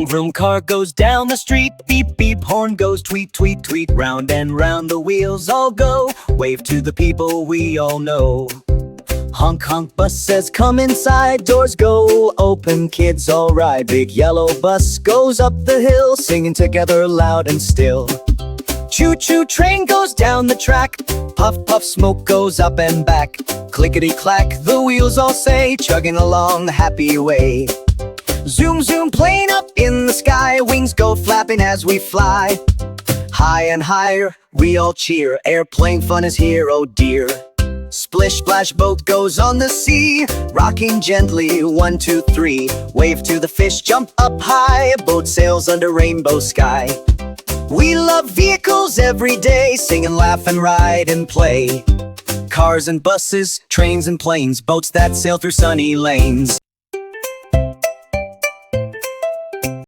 vroom, car goes down the street. Beep, beep, horn goes tweet, tweet, tweet. Round and round the wheels all go. Wave to the people we all know. Honk, honk, bus says come inside. Doors go open, kids all ride. Big yellow bus goes up the hill, singing together loud and still. Choo choo, train goes down the track. Puff puff, smoke goes up and back. Clickety clack, the wheels all say, chugging along the happy way. Zoom zoom, plane up in the sky. Wings go flapping as we fly. High and higher, we all cheer. Airplane fun is here, oh dear. Splish splash, boat goes on the sea. Rocking gently, 1, 2, 3. Wave to the fish, jump up high. Boat sails under rainbow sky. We love vehicles every day. Sing and laugh and ride and play. Cars and buses, trains and planes. Boats that sail through sunny lanes.